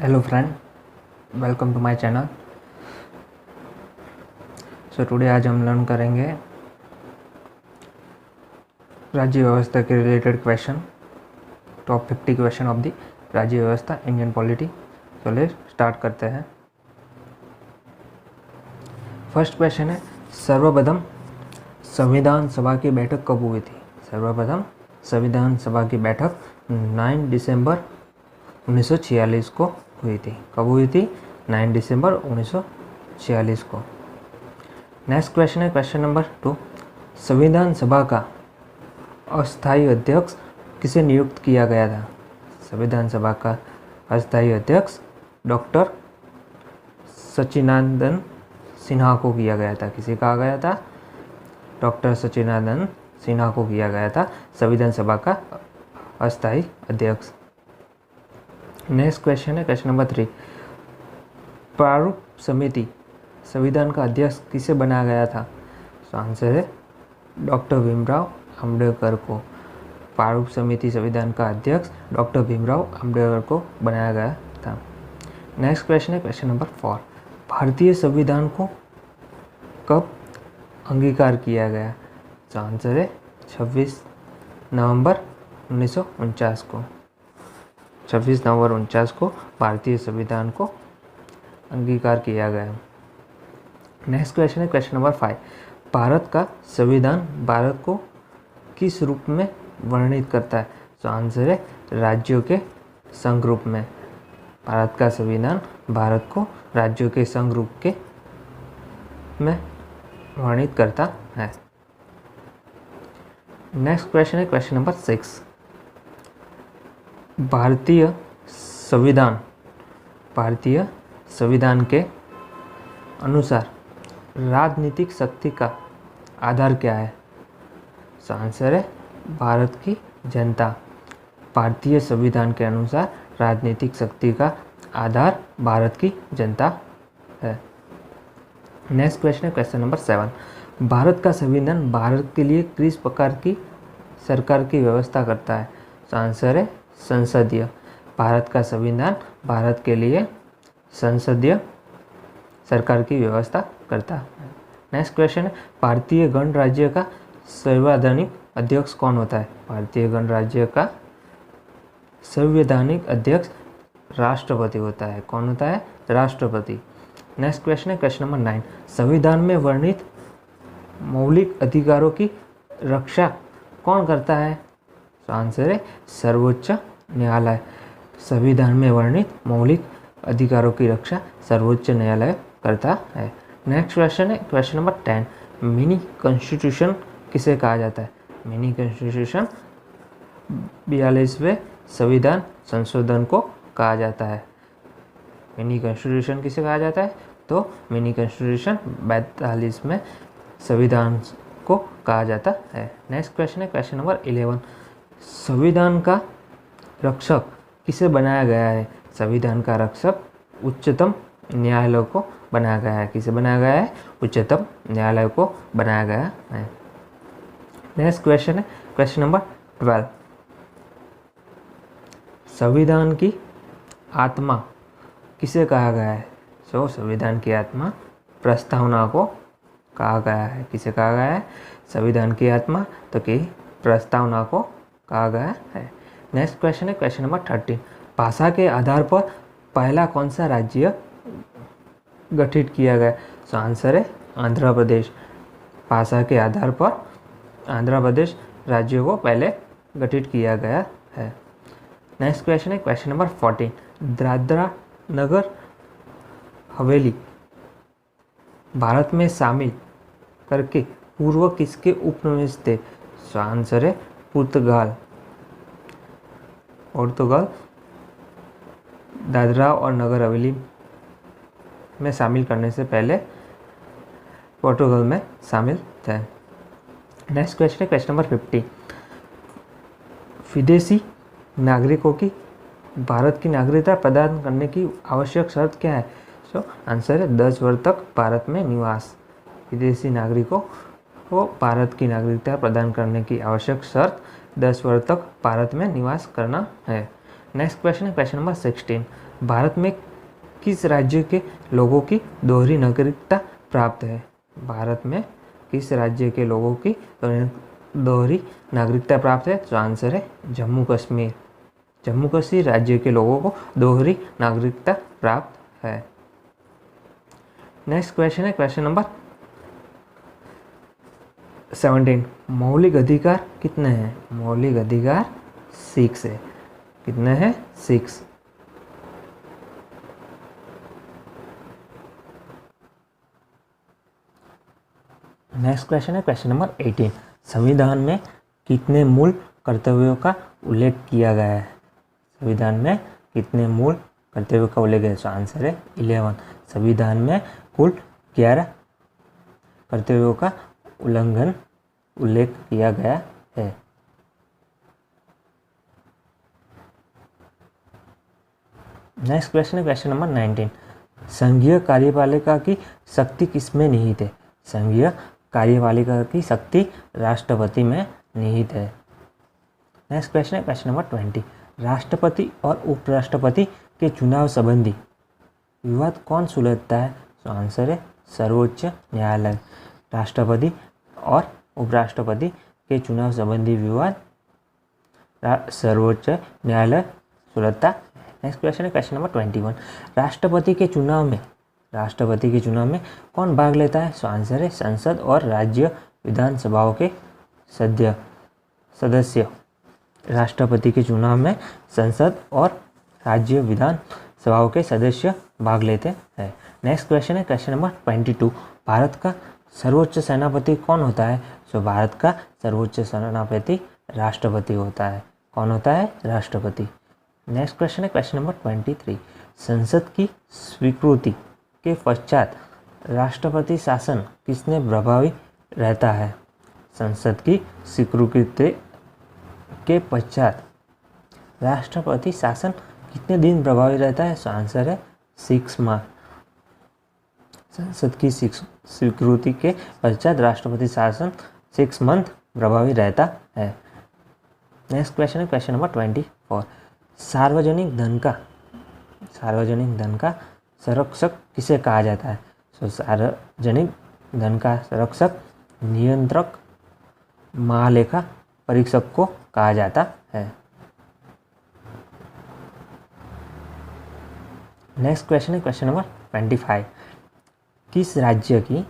Hello friend, welcome to my channel. So today आज हम learn करेंगे राज्य व्यवस्था के related question, top 50 question of the राज्य व्यवस्था इंडियन पॉलिटी। तो ले स्टार्ट करते हैं। फर्स्ट क्वेश्चन है, सर्वप्रथम संविधान सभा की बैठक कब हुई थी? सर्वप्रथम संविधान सभा की बैठक 9 दिसंबर 1946 को हुई थी। कब हुई थी? 9 दिसंबर 1946 को। नेक्स्ट क्वेश्चन है क्वेश्चन नंबर 2, संविधान सभा का अस्थायी अध्यक्ष किसे नियुक्त किया गया था? संविधान सभा का अस्थायी अध्यक्ष डॉक्टर सच्चिदानंद सिन्हा को किया गया था। किसे कहा गया था? डॉक्टर सच्चिदानंद सिन्हा को किया गया था संविधान सभा का अस्थायी अध्यक्ष। नेक्स्ट क्वेश्चन है क्वेश्चन नंबर 3, प्रारूप समिति संविधान का अध्यक्ष किसे बनाया गया था? तो आंसर है डॉक्टर भीमराव अम्बेडकर को। प्रारूप समिति संविधान का अध्यक्ष डॉक्टर भीमराव अम्बेडकर को बनाया गया था। नेक्स्ट क्वेश्चन है क्वेश्चन नंबर 4, भारतीय संविधान को कब अंगीकार किया गया? तो आंसर है 26 नवंबर 1949 को। 26 नवंबर 1949 को भारतीय संविधान को अंगीकार किया गया। नेक्स्ट क्वेश्चन है क्वेश्चन नंबर 5, भारत का संविधान भारत को किस रूप में वर्णित करता है? तो आंसर है राज्यों के संघ रूप में। भारत का संविधान भारत को राज्यों के संघ रूप के में वर्णित करता है। नेक्स्ट क्वेश्चन है क्वेश्चन नंबर 6, भारतीय संविधान के अनुसार राजनीतिक शक्ति का आधार क्या है? तो आंसर है भारत की जनता। भारतीय संविधान के अनुसार राजनीतिक शक्ति का आधार भारत की जनता है। नेक्स्ट क्वेश्चन है क्वेश्चन नंबर 7, भारत का संविधान भारत के लिए किस प्रकार की सरकार की व्यवस्था करता है? तो आंसर है संसदीय। भारत का संविधान भारत के लिए संसदीय सरकार की व्यवस्था करता है। नेक्स्ट क्वेश्चन है, भारतीय गणराज्य का संवैधानिक अध्यक्ष कौन होता है? भारतीय गणराज्य का संवैधानिक अध्यक्ष राष्ट्रपति होता है। कौन होता है? राष्ट्रपति। नेक्स्ट क्वेश्चन है क्वेश्चन नंबर 9, संविधान में वर्णित मौलिक अधिकारों की रक्षा कौन करता है? तो आंसर है सर्वोच्च न्यायालय। संविधान में वर्णित मौलिक अधिकारों की रक्षा सर्वोच्च न्यायालय करता है। नेक्स्ट क्वेश्चन है क्वेश्चन नंबर 10, मिनी कॉन्स्टिट्यूशन किसे कहा जाता है? मिनी कॉन्स्टिट्यूशन 42वें संविधान संशोधन को कहा जाता है। मिनी कॉन्स्टिट्यूशन किसे कहा जाता है? तो मिनी कॉन्स्टिट्यूशन 42वें संविधान को कहा जाता है। नेक्स्ट क्वेश्चन है क्वेश्चन नंबर 11, संविधान का रक्षक किसे बनाया गया है? संविधान का रक्षक उच्चतम न्यायालय को बनाया गया है। किसे बनाया गया है? उच्चतम न्यायालय को बनाया गया है। नेक्स्ट क्वेश्चन है क्वेश्चन नंबर 12, संविधान की आत्मा किसे कहा गया है? सो संविधान की आत्मा प्रस्तावना को कहा गया है। किसे कहा गया है? संविधान की आत्मा तो कि प्रस्तावना को कहा गया है। नेक्स्ट क्वेश्चन है क्वेश्चन नंबर 13, भाषा के आधार पर पहला कौन सा राज्य गठित किया गया? तो आंसर है आंध्र प्रदेश। भाषा के आधार पर आंध्र प्रदेश राज्य को पहले गठित किया गया है। नेक्स्ट क्वेश्चन है क्वेश्चन नंबर 14, दादरा नगर हवेली भारत में शामिल करके पूर्व किसके उपनिवेश थे? तो आंसर है पुर्तगाल। दादरा और नगर हवेली में शामिल करने से पहले पोर्टुगल में शामिल थे। नेक्स्ट क्वेश्चन है क्वेश्चन नंबर 50, विदेशी नागरिकों की भारत की नागरिकता प्रदान करने की आवश्यक शर्त क्या है? सो आंसर है 10 वर्ष तक भारत में निवास। विदेशी नागरिकों को भारत की नागरिकता प्रदान करने की आवश्यक शर्त 10 वर्ष तक भारत में निवास करना है। नेक्स्ट क्वेश्चन है क्वेश्चन नंबर 16, भारत में किस राज्य के लोगों की दोहरी नागरिकता प्राप्त है? भारत में किस राज्य के लोगों की दोहरी नागरिकता प्राप्त है? तो आंसर है जम्मू कश्मीर। जम्मू कश्मीर राज्य के लोगों को दोहरी नागरिकता प्राप्त है। नेक्स्ट क्वेश्चन है क्वेश्चन नंबर 17। मौलिक अधिकार कितने हैं? मौलिक अधिकार 6 है। कितने हैं? 6। नेक्स्ट क्वेश्चन है क्वेश्चन नंबर 18। संविधान में कितने मूल कर्तव्यों का उल्लेख किया गया है? संविधान में कितने मूल कर्तव्यों का उल्लेख है? तो आंसर है 11। संविधान में कुल 11 कर्तव्यों का उल्लेख किया गया है। नेक्स्ट क्वेश्चन है क्वेश्चन नंबर 19। संघीय कार्यपालिका की शक्ति किसमें निहित है? संघीय कार्यपालिका की शक्ति राष्ट्रपति में निहित है। नेक्स्ट क्वेश्चन है क्वेश्चन नंबर 20। राष्ट्रपति और उपराष्ट्रपति के चुनाव संबंधी विवाद कौन सुलझाता है? तो आंसर है सर्वोच्च न्यायालय। राष्ट्रपति और उपराष्ट्रपति के चुनाव संबंधी विवाद सर्वोच्च न्यायालय सुलझाता है। नेक्स्ट क्वेश्चन है क्वेश्चन नंबर 21। राष्ट्रपति के चुनाव में कौन भाग लेता है? तो आंसर है संसद और राज्य विधानसभाओं के सदस्य। राष्ट्रपति के चुनाव में संसद और राज्य विधानसभाओं के सदस्य भाग लेते हैं। नेक्स्ट क्वेश्चन है क्वेश्चन नंबर 22। भारत का सर्वोच्च सेनापति कौन होता है? तो भारत का सर्वोच्च सेनापति राष्ट्रपति होता है। कौन होता है? राष्ट्रपति। नेक्स्ट क्वेश्चन है क्वेश्चन नंबर 23। संसद की स्वीकृति के पश्चात राष्ट्रपति शासन किसने प्रभावी रहता है? संसद की स्वीकृति के पश्चात राष्ट्रपति शासन कितने दिन प्रभावी रहता है? तो आंसर है 6 माह। संसद की स्वीकृति के पश्चात राष्ट्रपति शासन 6 मंथ प्रभावी रहता है। नेक्स्ट क्वेश्चन है क्वेश्चन नंबर 24। सार्वजनिक धन का संरक्षक किसे कहा जाता है? तो सार्वजनिक धन का संरक्षक नियंत्रक महालेखा परीक्षक को कहा जाता है। नेक्स्ट क्वेश्चन है क्वेश्चन नंबर 25। किस राज्य की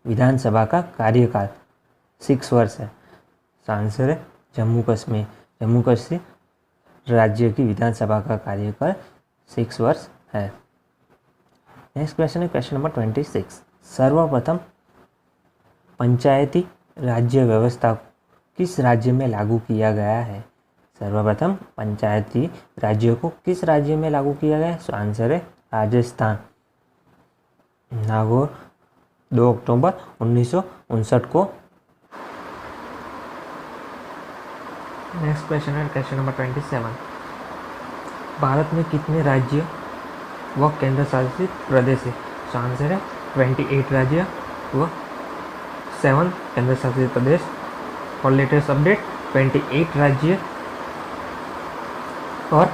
विधानसभा का कार्यकाल 6 वर्ष है? आंसर है जम्मू कश्मीर। जम्मू कश्मीर राज्य की विधानसभा का कार्यकाल 6 वर्ष है। नेक्स्ट क्वेश्चन है क्वेश्चन नंबर 26। सर्वप्रथम पंचायती राज्य व्यवस्था किस राज्य में लागू किया गया है? सर्वप्रथम पंचायती राज्य को किस राज्य में लागू किया गया है? तो आंसर है राजस्थान। नागौर 2 अक्टूबर 1959 को। नेक्स्ट क्वेश्चन है क्वेश्चन नंबर 27। भारत में कितने राज्य व केंद्र शासित प्रदेश है? तो आंसर है 28 राज्य व 7 केंद्र शासित प्रदेश। और लेटेस्ट अपडेट 28 राज्य और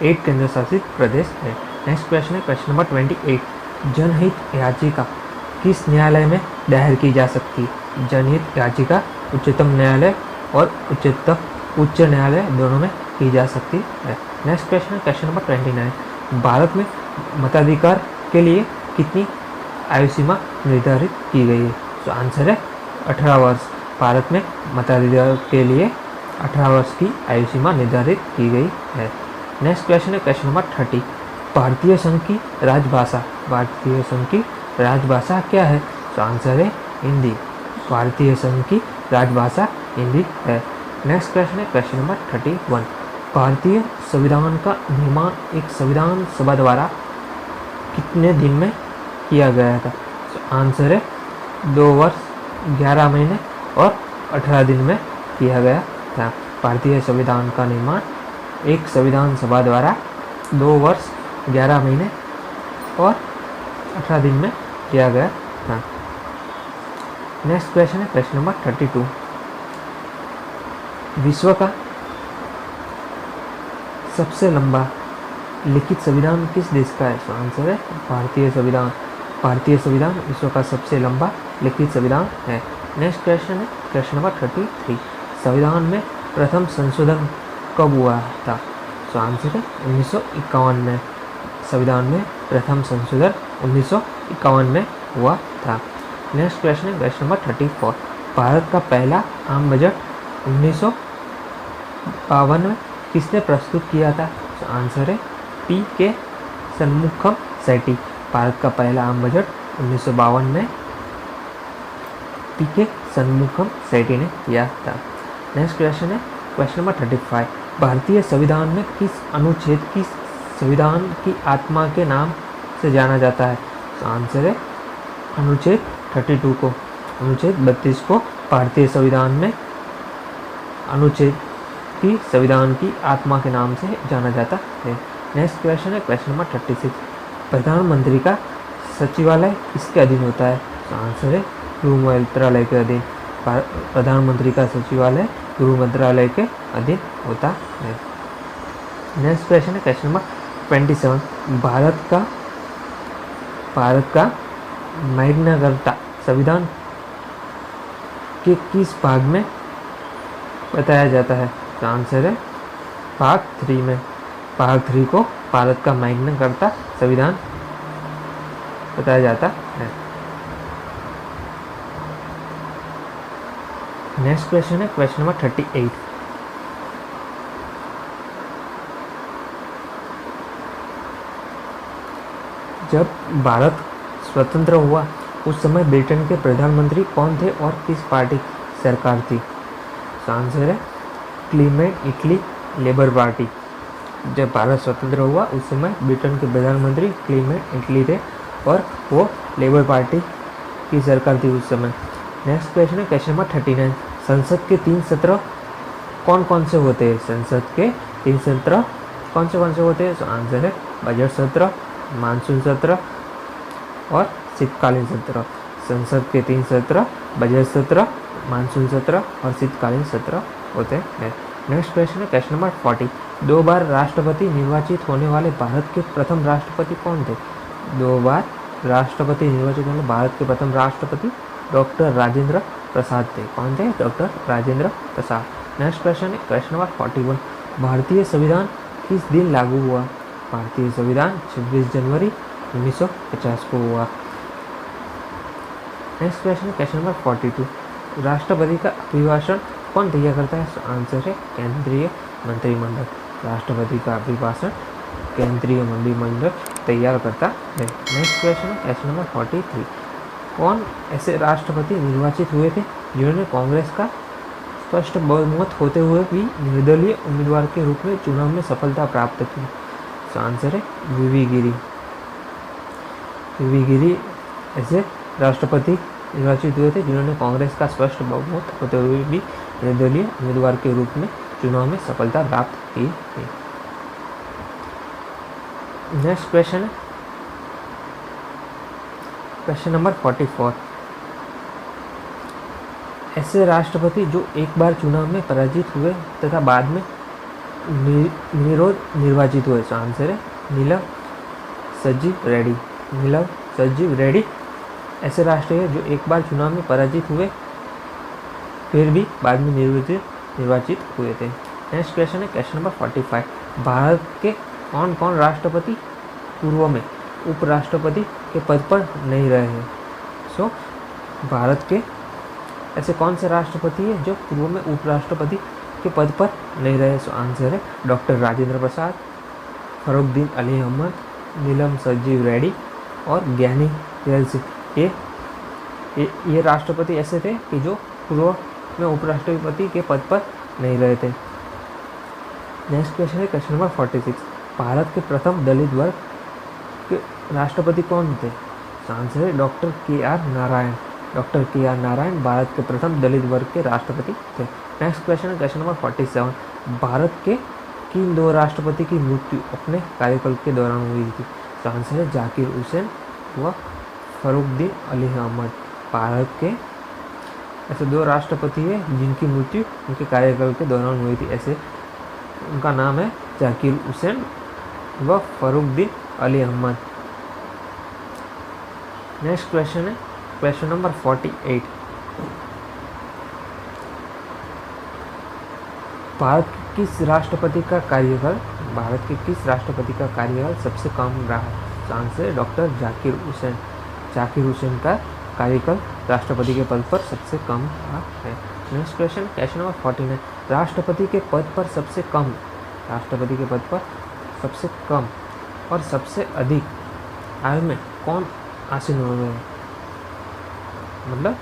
8 केंद्र शासित प्रदेश है। नेक्स्ट क्वेश्चन है क्वेश्चन नंबर 28। जनहित याचिका किस न्यायालय में दायर की जा सकती है? जनहित याचिका उच्चतम न्यायालय और उच्च न्यायालय दोनों में की जा सकती है। नेक्स्ट क्वेश्चन है क्वेश्चन नंबर 29। भारत में मताधिकार के लिए कितनी आयु सीमा निर्धारित की गई है? तो आंसर है 18 वर्ष। भारत में मताधिकार के लिए 18 वर्ष की आयु सीमा निर्धारित की गई है। नेक्स्ट क्वेश्चन है क्वेश्चन नंबर 30। भारतीय संघ की राजभाषा क्या है? तो आंसर है हिंदी। भारतीय संघ की राजभाषा हिंदी है। नेक्स्ट क्वेश्चन है क्वेश्चन नंबर 31। भारतीय संविधान का निर्माण एक संविधान सभा द्वारा कितने दिन में किया गया था? तो आंसर है 2 वर्ष 11 महीने और 18 दिन में किया गया था। भारतीय संविधान का निर्माण एक संविधान सभा द्वारा 2 वर्ष 11 महीने और 18 दिन में किया गया था। नेक्स्ट क्वेश्चन है क्वेश्चन नंबर 32। सबसे लंबा लिखित संविधान किस देश का है? तो आंसर है भारतीय संविधान। भारतीय संविधान विश्व का सबसे लंबा लिखित संविधान है। नेक्स्ट क्वेश्चन है क्वेश्चन नंबर 33। संविधान में प्रथम संशोधन कब हुआ था? तो आंसर है 1951 में। संविधान में प्रथम संशोधन 1951 में हुआ था। नेक्स्ट क्वेश्चन है क्वेश्चन नंबर 34। भारत का पहला आम बजट 1952 में किसने प्रस्तुत किया था? तो आंसर है पी के षणमुखम सेठी। भारत का पहला आम बजट 1952 में पी के षणमुखम सेठी ने किया था। नेक्स्ट क्वेश्चन है क्वेश्चन नंबर 35। भारतीय संविधान में किस अनुच्छेद की संविधान की आत्मा के नाम से जाना जाता है? तो आंसर है अनुच्छेद 32 को। अनुच्छेद 32 को भारतीय संविधान में अनुच्छेद की संविधान की आत्मा के नाम से जाना जाता है। नेक्स्ट क्वेश्चन है क्वेश्चन नंबर 36। प्रधानमंत्री का सचिवालय किसके अधीन होता है? तो आंसर है गृह मंत्रालय के अधीन। प्रधानमंत्री का सचिवालय गृह मंत्रालय के अधीन होता है। नेक्स्ट क्वेश्चन है क्वेश्चन नंबर 27। भारत का मैग्ना कार्टा संविधान के किस भाग में बताया जाता है? तो आंसर है भाग 3 में। भाग 3 को भारत का मैग्ना कार्टा संविधान बताया जाता है। नेक्स्ट क्वेश्चन है क्वेश्चन नंबर 38। जब भारत स्वतंत्र हुआ उस समय ब्रिटेन के प्रधानमंत्री कौन थे और किस पार्टी की सरकार थी? तो आंसर है क्लीमेंट इटली लेबर पार्टी। जब भारत स्वतंत्र हुआ उस समय ब्रिटेन के प्रधानमंत्री क्लीमेंट इटली थे और वो लेबर पार्टी की सरकार थी उस समय। नेक्स्ट क्वेश्चन है क्वेश्चन नंबर 39। संसद के 3 सत्र कौन कौन से होते हैं? संसद के 3 सत्र कौन से होते हैं? तो आंसर है बजट सत्र, मानसून सत्र और शीतकालीन सत्र। संसद के 3 सत्र बजट सत्र, मानसून सत्र और शीतकालीन सत्र होते हैं। नेक्स्ट क्वेश्चन है क्वेश्चन नंबर 40। 2 बार राष्ट्रपति निर्वाचित होने वाले भारत के प्रथम राष्ट्रपति कौन थे? 2 बार राष्ट्रपति निर्वाचित होने भारत के प्रथम राष्ट्रपति डॉक्टर राजेंद्र प्रसाद थे। कौन थे? Doctor Rajendra Prasad. Next question है क्वेश्चन नंबर 41। भारतीय संविधान किस दिन लागू हुआ? भारतीय संविधान 26 जनवरी 1950 को हुआ। नेक्स्ट क्वेश्चन है क्वेश्चन नंबर 42। राष्ट्रपति का अभिभाषण कौन तैयार करता है? आंसर है केंद्रीय मंत्रिमंडल। राष्ट्रपति का अभिभाषण केंद्रीय मंत्रिमंडल तैयार करता है। नेक्स्ट क्वेश्चन है क्वेश्चन नंबर 43। कौन ऐसे राष्ट्रपति निर्वाचित हुए थे जिन्होंने कांग्रेस का स्पष्ट बहुमत होते हुए भी निर्दलीय उम्मीदवार के रूप में चुनाव में सफलता प्राप्त की? तो आंसर है वीवी गिरी। वीवी गिरी ऐसे राष्ट्रपति निर्वाचित हुए थे जिन्होंने कांग्रेस का स्पष्ट बहुमत होते हुए भी निर्दलीय उम्मीदवार के रूप में चुनाव में सफलता प्राप्त की थी। नेक्स्ट क्वेश्चन है क्वेश्चन नंबर 44। ऐसे राष्ट्रपति जो एक बार चुनाव में पराजित हुए तथा बाद में निर्विरोध निर्वाचित हुए? तो आंसर है नीलम संजीव रेड्डी। नीलम संजीव रेड्डी ऐसे राष्ट्रपति जो एक बार चुनाव में पराजित हुए फिर भी बाद में निर्वाचित हुए थे। नेक्स्ट क्वेश्चन है क्वेश्चन नंबर 45। भारत के कौन कौन राष्ट्रपति पूर्व में उपराष्ट्रपति के पद पर नहीं रहे हैं? सो भारत के ऐसे कौन से राष्ट्रपति हैं जो पूर्व में उपराष्ट्रपति के पद पर नहीं रहे? सो आंसर है डॉक्टर राजेंद्र प्रसाद, फरुखुद्दीन अली अहमद, नीलम संजीव रेड्डी और ज्ञानी जैल सिंह। ये राष्ट्रपति ऐसे थे कि जो पूर्व में उपराष्ट्रपति के पद पर नहीं रहे थे। नेक्स्ट क्वेश्चन है क्वेश्चन नंबर 46। भारत के प्रथम दलित वर्ग के राष्ट्रपति कौन थे? आंसर है doctor KR. Narayan. Doctor KR. Narayan Bharat के प्रथम दलित वर्ग के राष्ट्रपति थे। नेक्स्ट क्वेश्चन है क्वेश्चन नंबर 47। भारत के किन 2 राष्ट्रपति की मृत्यु अपने कार्यकाल के दौरान हुई थी? आंसर है जाकिर हुसैन व फरुखुद्दीन अली अहमद। भारत के ऐसे 2 राष्ट्रपति हैं जिनकी मृत्यु उनके कार्यकाल के दौरान हुई थी। ऐसे उनका नाम है जाकिर हुसैन व फरुखुद्दीन अली अहमद। नेक्स्ट क्वेश्चन है क्वेश्चन नंबर 48। भारत के किस राष्ट्रपति का कार्यकाल सबसे कम रहा? आंसर डॉक्टर जाकिर हुसैन का कार्यकाल राष्ट्रपति के पद पर सबसे कम रहा है। Next question number 49। राष्ट्रपति के पद पर सबसे कम और सबसे अधिक आयु में कौन आसीन हो गए, मतलब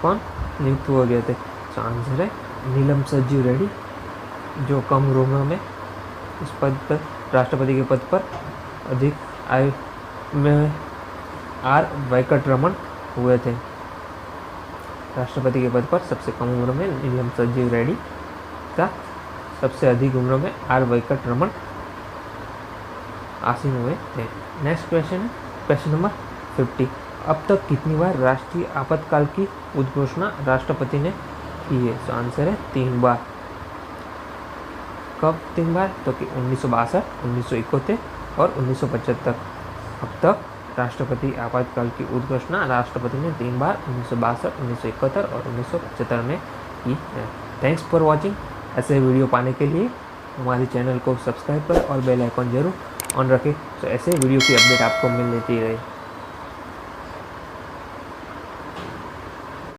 कौन नियुक्त हो गए थे? तो आंसर है नीलम संजीव रेड्डी, जो कम उम्र में इस पद पर राष्ट्रपति के पद पर अधिक आयु में आर वेंकटरमण हुए थे। राष्ट्रपति के पद पर सबसे कम उम्र में नीलम संजीव रेड्डी का सबसे अधिक उम्र में आर वेंकटरमण आसीन हुए थे। नेक्स्ट क्वेश्चन है क्वेश्चन नंबर 50। अब तक कितनी बार राष्ट्रीय आपातकाल की उद्घोषणा राष्ट्रपति ने की है? तो आंसर है 3 बार। कब 3 बार? तो कि 1962, 1971 और 1975। अब तक राष्ट्रपति आपातकाल की उद्घोषणा राष्ट्रपति ने 3 बार 1962, 1971 और 1975 में की है। Thanks for watching. ऐसे वीडियो पाने के लिए हमारे चैनल को सब्सक्राइब करें और बेल आइकॉन जरूर ऑन रखें, तो ऐसे वीडियो की अपडेट आपको मिलती रहे।